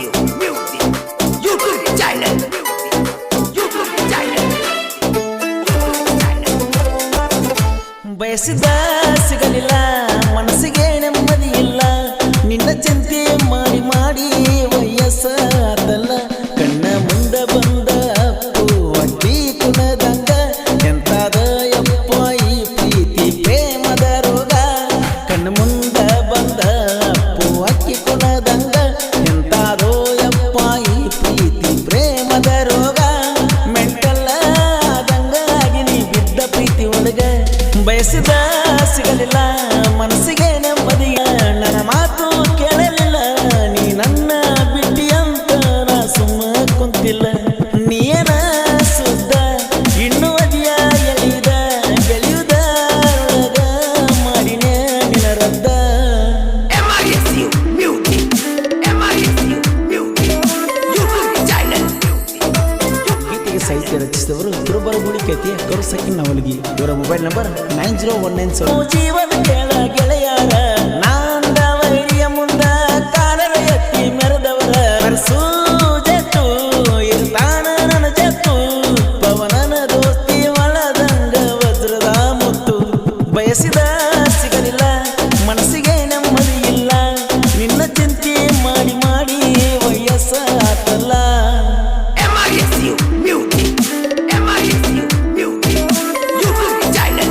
you music YouTube channel ಬಯಸಿದ ಸಿಗಲಿಲ್ಲ ಮನಸ್ಸಿಗೆ ನೆಮ್ಮದಿ ಇಲ್ಲ ನಿನ್ನ ಚಿಂತೆ ಮಾಡಿ ಮಾಡಿ ವಯಸ್ಸಾದಲ್ಲ ಕಣ್ಣ ಮುಂದ ಬಂದ ಅಪ್ಪು ಅಡ್ಡಿ ಕುಣದಂಗ ಎಂತಾದ ಯಪ್ಪ ಈ ಪ್ರೀತಿ ಪ್ರೇಮದ ರೋಗ ಕಣ್ಣ ಮುಂದ ಬಂದ ಅಪ್ಪು ಅಕ್ಕಿ ಕುಣದಂಗ ಎಂತಾದೋ ಯಪ್ಪ ಈ ಪ್ರೀತಿ ಪ್ರೇಮದ ರೋಗ ಮೆಂಟಲ್ಲ ಆದಂಗ ಆಗಿ ನೀ ಬಿದ್ದ ಪ್ರೀತಿ ಒಳಗ ಬಯಸಿದ ಸಿಗಲಿಲ್ಲ ಮನಸ್ಸಿಗೆ ನೆಮ್ಮದಿ ನನ್ನ ಮಾತು ಕೇಳಲಿಲ್ಲ ನೀ ನನ್ನ ಬಿಟ್ಟಿ ಅಂತ ನಾ ಸುಮ್ಮ ಕುಂತಿಲ್ಲ ನೀನ ಸುದ್ದ ಇನ್ನು ಅದಿಯ ಎಳಿದ ಗೆಳೆಯುದ ಮಾಡಿನೇ ನಿನ ರದ್ದ MISU music YouTube channel ಗೀತೆಗೆ ಸಾಹಿತ್ಯ ರಚಿಸಿದವರು ತಿರುಬರಗುಡಿ ಕೇತಿಯ ಕರುಸಕ್ಕಿ ನವಲಗಿ ಇವರ ಮೊಬೈಲ್ ನಂಬರ್ 9019 ಜೀವನ ಕೇಳ ಗೆಳೆಯರ ನಾಂದ ವೈರಿಯ ಮುಂದ ಕಾಲರ ಎತ್ತಿ ಮೆರೆದವರ ಸೂಜತ್ತು ಇರ್ತಾನ ನನ್ನ ಜತ್ತು ಪವನನ ದೋಸ್ತಿ ಒಳದಂಗ ವಜ್ರದ ಮುತ್ತು ಬಯಸಿದ ಸಿಗಲಿಲ್ಲ ಮನಸ್ಸಿಗೆ ನೆಮ್ಮದಿ ಇಲ್ಲ ನಿನ್ನ ಚಿಂತೆ ಮಾಡಿ ಮಾಡಿ ವಯಸ್ಸಾತಲ್ಲ MISU music YouTube channel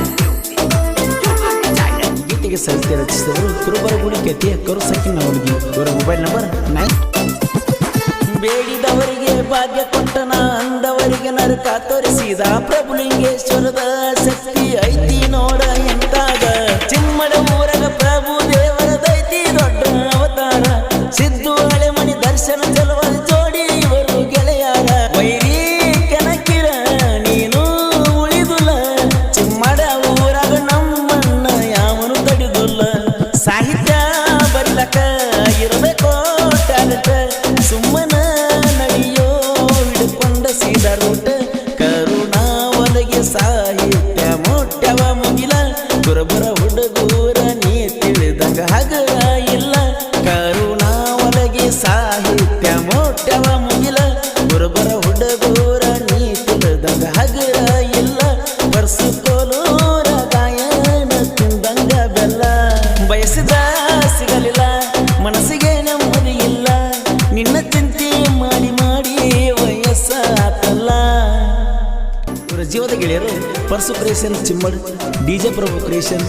ಗೀತೆಗೆ ಸಾಹಿತ್ಯ ರಚಿಸಿದವರು ತಿರುಬರಗುಡಿ ಕೇತಿಯ ಕರುಸಕ್ಕಿ ನವಲಗಿ ಇವರ ಮೊಬೈಲ್ ನಂಬರ್ 9 ಬೇಡಿದವರಿಗೆ ಭಾಗ್ಯ ಕೊಟ್ಟನ ಅಂದವರಿಗೆ ನರಕ ತೋರಿಸಿದ ಪ್ರಭುಲಿಂಗೇಶ್ವರದ ಶಕ್ತಿ ಐತಿ ನೋಡ ಎಂತಾಗ ಚಿಮ್ಮಡ ಊರಗ ಪ್ರಭು ದೇವರ ದೈತಿ ದೊಡ್ಡ ಅವತಾರ ಸಿದ್ದು ಹಳೆಮಣಿ ದರ್ಶನ ಚಲುವ ಜೋಡಿ ಇವರು ಗೆಳೆಯರ ವೈರಿ ಕೆನಕಿರ ನೀನು ಉಳಿದುಲ್ಲ ಚಿಮ್ಮಡ ಊರಾಗ ನಮ್ಮನ್ನ ಯಾವನು ತಡಿದುಲ್ಲ ಸಾಹಿತ್ಯ ಬರಿಲಕ ಇರಬೇಕೋ ಟ್ಯಾಲೆಂಟ್ ಸುಮ್ಮನ ನಡೆಯೋ ಹಿಡ್ಕೊಂಡ ಸೀದಾ ರೂಟ್ ಕರುಣಾ ಒಲಗೆ ಸಾಹಿತ್ಯ ಮೊಟ್ಟವ ಮುಗಿಲ ಗುರುಬರ ಹುಡುಗೂರ ನೀ ತಿಳಿದಂಗ ಹಗರ ಇಲ್ಲ ಕರುಣಾ ಒಲಗೆ ಸಾಹಿತ್ಯ ಮೊಟ್ಟವ ಮುಗಿಲ ಗುರುಬರ ಹುಡುಗೂರ ನೀ ತಿಳಿದಂಗ ಹಗರ ಇಲ್ಲ ಬರ್ಸುಕೋಲೂರ ಗಾಯನ ತಿಂದಂಗ ಬೆಲ್ಲ ಬಯಸಿದ ಸಿಗಲಿಲ್ಲ ಮನಸ್ಸಿಗೆ ನೆಮ್ಮದಿ ಇಲ್ಲ ನಿನ್ನ ಚಿಂತೆ ಮಾಡಿ ಮಾಡಿ ವಯಸ್ಸಾತಲ್ಲ ಇವರ ಜೀವದ ಗೆಳೆಯರು ಪರ್ಸು ಕ್ರಿಯೇಷನ್ ಚಿಮ್ಮಡ್ DJ ಪ್ರಭು ಕ್ರಿಯೇಷನ್